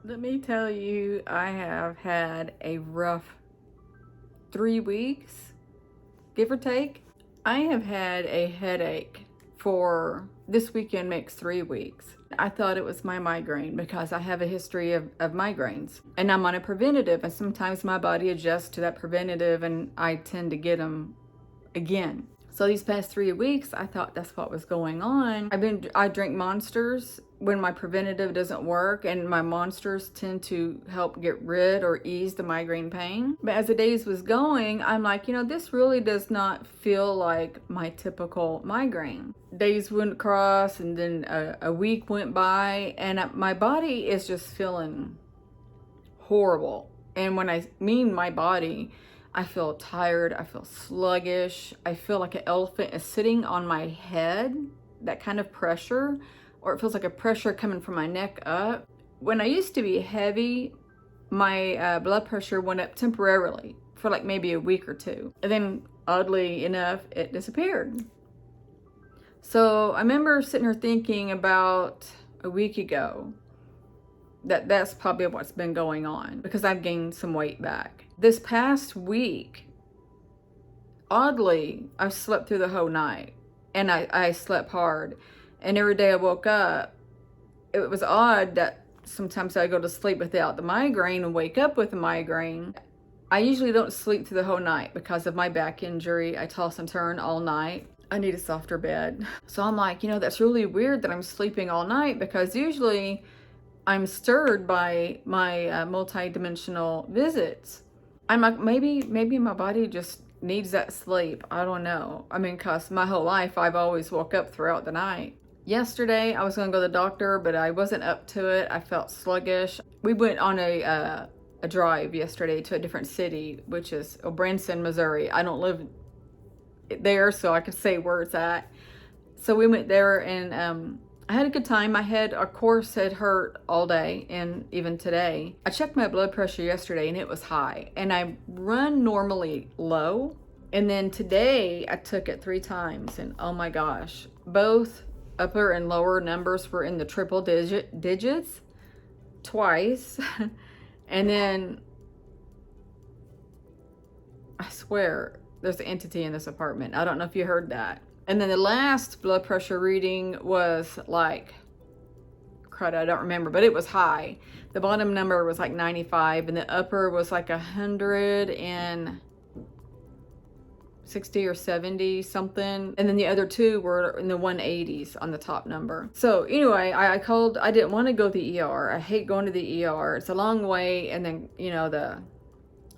Let me tell you, I have had a rough 3 weeks, give or take. I have had a headache for this weekend makes 3 weeks. I thought it was my migraine because I have a history of migraines and I'm on a preventative, and sometimes my body adjusts to that preventative and I tend to get them again. So these past 3 weeks, I thought that's what was going on. I drink Monsters when my preventative doesn't work, and my Monsters tend to help get rid or ease the migraine pain. But as the days was going, I'm like, this really does not feel like my typical migraine. Days went across, and then a week went by, and my body is just feeling horrible. And when I mean my body, I feel tired, I feel sluggish, I feel like an elephant is sitting on my head, that kind of pressure, or it feels like a pressure coming from my neck up. When I used to be heavy, my blood pressure went up temporarily for like maybe a week or two. And then, oddly enough, it disappeared. So I remember sitting here thinking about a week ago that's probably what's been going on, because I've gained some weight back. This past week, oddly, I slept through the whole night, and I slept hard. And every day I woke up, it was odd that sometimes I go to sleep without the migraine and wake up with a migraine. I usually don't sleep through the whole night because of my back injury. I toss and turn all night. I need a softer bed. So I'm like, that's really weird that I'm sleeping all night, because usually I'm stirred by my multi-dimensional visits. I'm like, maybe my body just needs that sleep. I don't know. I mean, cause my whole life I've always woke up throughout the night. Yesterday I was gonna go to the doctor, but I wasn't up to it. I felt sluggish. We went on a drive yesterday to a different city, which is Branson, Missouri. I don't live there, so I could say where it's at. So we went there, and I had a good time. My head, of course, had hurt all day, and even today. I checked my blood pressure yesterday, and it was high. And I run normally low. And then today, I took it 3 times, and oh my gosh, both upper and lower numbers were in the triple digits twice. And then, I swear, there's an entity in this apartment. I don't know if you heard that. And then the last blood pressure reading was like, crud, I don't remember, but it was high. The bottom number was like 95, and the upper was like 160 or 70 something. And then the other two were in the 180s on the top number. So anyway, I called. I didn't want to go to the ER. I hate going to the ER. It's a long way, and then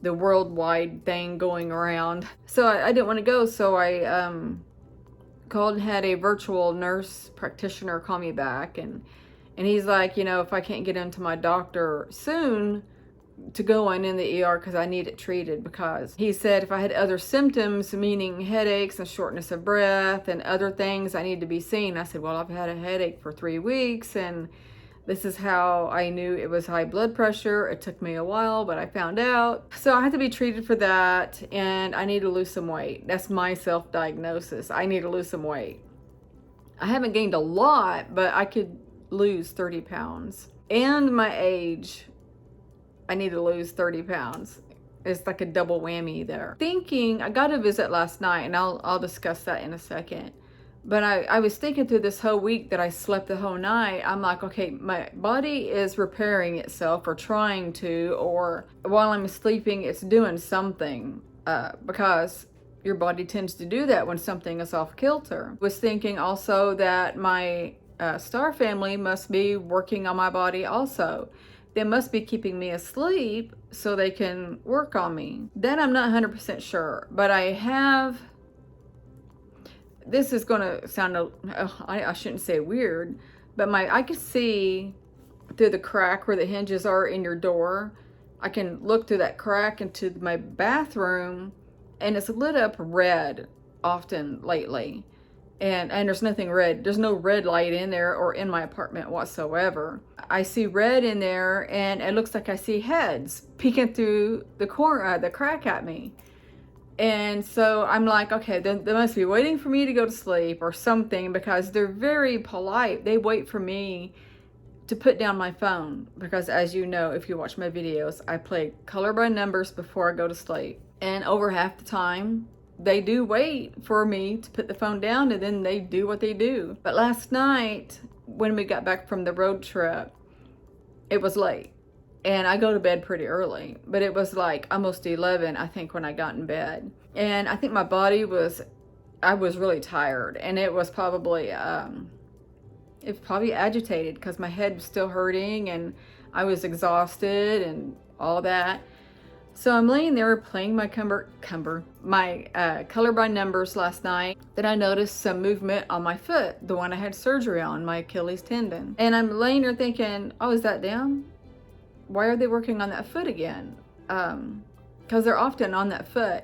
the worldwide thing going around. So I didn't want to go. So I called and had a virtual nurse practitioner call me back, and he's like, if I can't get into my doctor soon, to go on in the ER because I need it treated, because he said if I had other symptoms, meaning headaches and shortness of breath and other things, I need to be seen. I said, well, I've had a headache for 3 weeks, and this is how I knew it was high blood pressure. It took me a while, but I found out. So I had to be treated for that, and I need to lose some weight. That's my self-diagnosis. I need to lose some weight. I haven't gained a lot, but I could lose 30 pounds. And my age, I need to lose 30 pounds. It's like a double whammy there. Thinking, I got a visit last night, and I'll discuss that in a second. But I was thinking through this whole week that I slept the whole night. I'm like, okay, my body is repairing itself, or trying to, or while I'm sleeping, it's doing something, because your body tends to do that when something is off kilter. Was thinking also that my star family must be working on my body also. They must be keeping me asleep so they can work on me. Then I'm not 100% sure, but I have... This is going to sound, I shouldn't say weird, but I can see through the crack where the hinges are in your door. I can look through that crack into my bathroom, and it's lit up red often lately. And there's nothing red. There's no red light in there or in my apartment whatsoever. I see red in there, and it looks like I see heads peeking through the corner, the crack at me. And so I'm like, okay, they must be waiting for me to go to sleep or something, because they're very polite. They wait for me to put down my phone, because as you know, if you watch my videos, I play color by numbers before I go to sleep. And over half the time, they do wait for me to put the phone down, and then they do what they do. But last night, when we got back from the road trip, it was late. And I go to bed pretty early, but it was like almost 11, I think, when I got in bed. And I think my body was, I was really tired, and it was probably agitated because my head was still hurting and I was exhausted and all that. So I'm laying there playing my color by numbers last night. Then I noticed some movement on my foot, the one I had surgery on, my Achilles tendon. And I'm laying there thinking, oh, is that down? Why are they working on that foot again? Because they're often on that foot.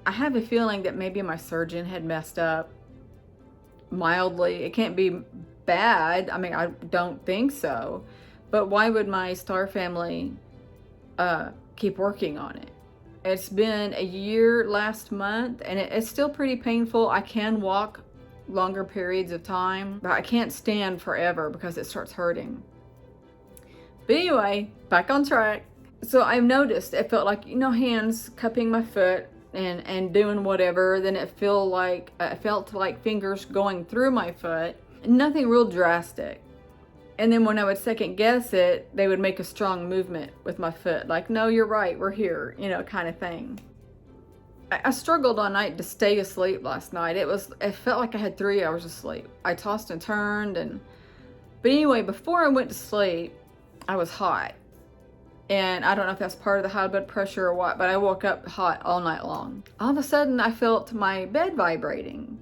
I have a feeling that maybe my surgeon had messed up mildly. It can't be bad. I mean, I don't think so. But why would my Star family keep working on it? It's been a year last month, and it's still pretty painful. I can walk longer periods of time, but I can't stand forever because it starts hurting. But anyway, back on track. So I've noticed it felt like, hands cupping my foot and doing whatever. Then it felt like fingers going through my foot. Nothing real drastic. And then when I would second guess it, they would make a strong movement with my foot. Like, no, you're right, we're here, kind of thing. I struggled all night to stay asleep last night. It felt like I had 3 hours of sleep. I tossed and turned. But anyway, before I went to sleep, I was hot. And I don't know if that's part of the high blood pressure or what, but I woke up hot all night long. All of a sudden, I felt my bed vibrating.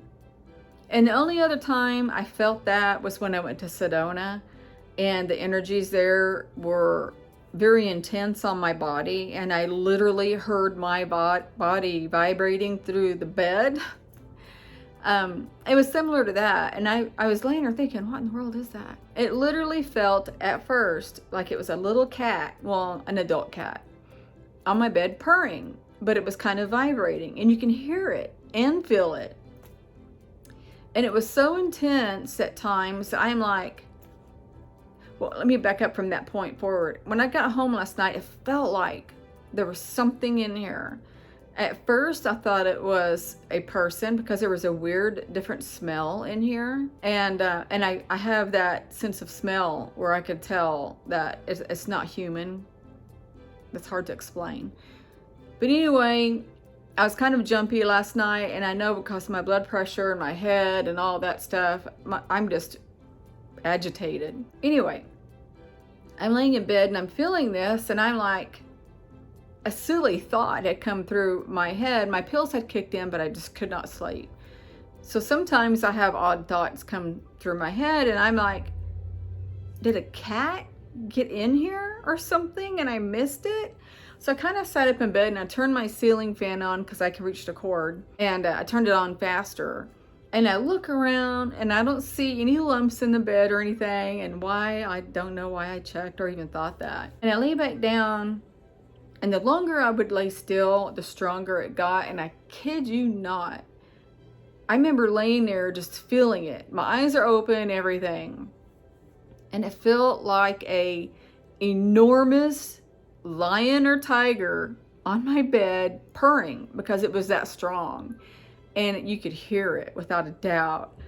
And the only other time I felt that was when I went to Sedona, and the energies there were very intense on my body, and I literally heard my body vibrating through the bed. It was similar to that, and I was laying there thinking, what in the world is that? It literally felt at first like it was a little cat, well, an adult cat, on my bed purring, but it was kind of vibrating, and you can hear it and feel it. And it was so intense at times, I'm like, well, let me back up from that point forward. When I got home last night, it felt like there was something in here. At first, I thought it was a person because there was a weird, different smell in here. And I have that sense of smell where I could tell that it's not human. It's hard to explain. But anyway, I was kind of jumpy last night, and I know because of my blood pressure and my head and all that stuff, I'm just agitated. Anyway, I'm laying in bed and I'm feeling this, and I'm like, a silly thought had come through my head. My pills had kicked in, but I just could not sleep. So sometimes I have odd thoughts come through my head, and I'm like, did a cat get in here or something and I missed it? So I kind of sat up in bed and I turned my ceiling fan on because I could reach the cord, and I turned it on faster. And I look around and I don't see any lumps in the bed or anything. And why, I don't know why I checked or even thought that. And I lay back down, and the longer I would lay still, the stronger it got. And I kid you not, I remember laying there just feeling it. My eyes are open, everything. And it felt like a enormous lion or tiger on my bed purring because it was that strong. And you could hear it without a doubt.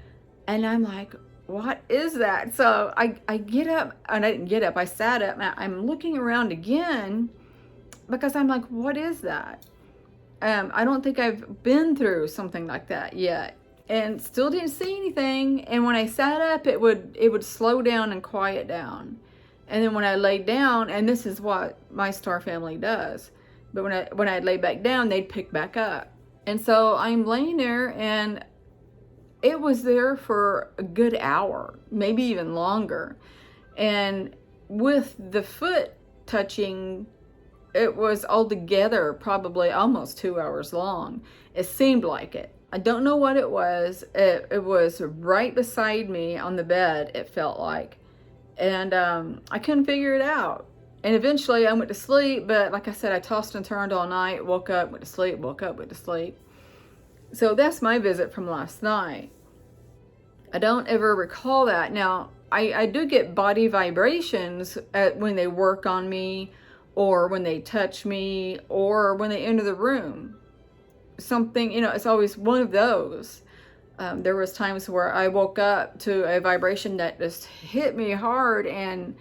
And I'm like, what is that? So I get up, and I didn't get up, I sat up, and I'm looking around again because I'm like, what is that? I don't think I've been through something like that yet, and still didn't see anything. And when I sat up, it would slow down and quiet down. And then when I laid down, and this is what my Star family does, but when I lay back down, they'd pick back up. And so I'm laying there, and it was there for a good hour, maybe even longer. And with the foot touching, it was altogether probably almost 2 hours long. It seemed like it. I don't know what it was. It was right beside me on the bed, it felt like. And I couldn't figure it out. And eventually I went to sleep, but like I said, I tossed and turned all night, woke up, went to sleep, woke up, went to sleep. So that's my visit from last night. I don't ever recall that. Now, I do get body vibrations when they work on me, or when they touch me, or when they enter the room. Something, you know, it's always one of those. There was times where I woke up to a vibration that just hit me hard and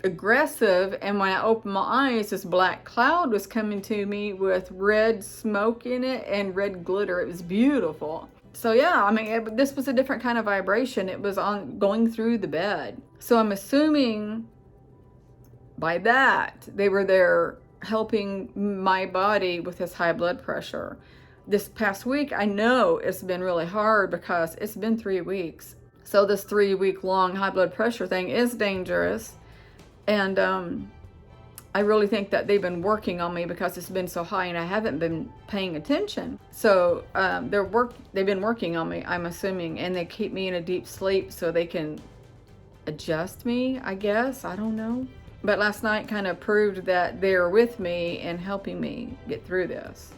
aggressive, and when I opened my eyes, this black cloud was coming to me with red smoke in it and red glitter. It was beautiful. So yeah, I mean, this was a different kind of vibration. It was on going through the bed. So I'm assuming by that they were there helping my body with this high blood pressure. This past week, I know it's been really hard because it's been 3 weeks. So this 3-week long high blood pressure thing is dangerous. And I really think that they've been working on me because it's been so high and I haven't been paying attention. So they've been working on me, I'm assuming, and they keep me in a deep sleep so they can adjust me, I guess. I don't know. But last night kind of proved that they're with me and helping me get through this.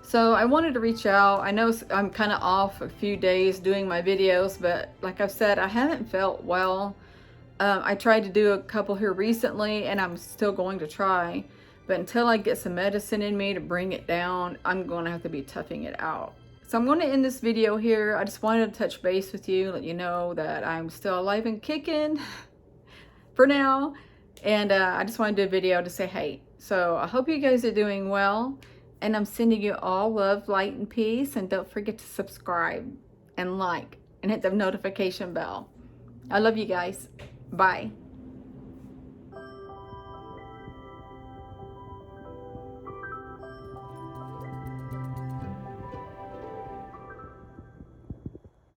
So I wanted to reach out. I know I'm kind of off a few days doing my videos, but like I've said, I haven't felt well. I tried to do a couple here recently, and I'm still going to try. But until I get some medicine in me to bring it down, I'm going to have to be toughing it out. So I'm going to end this video here. I just wanted to touch base with you, let you know that I'm still alive and kicking for now. And I just wanted to do a video to say hey. So I hope you guys are doing well. And I'm sending you all love, light, and peace. And don't forget to subscribe and like and hit the notification bell. I love you guys. Bye.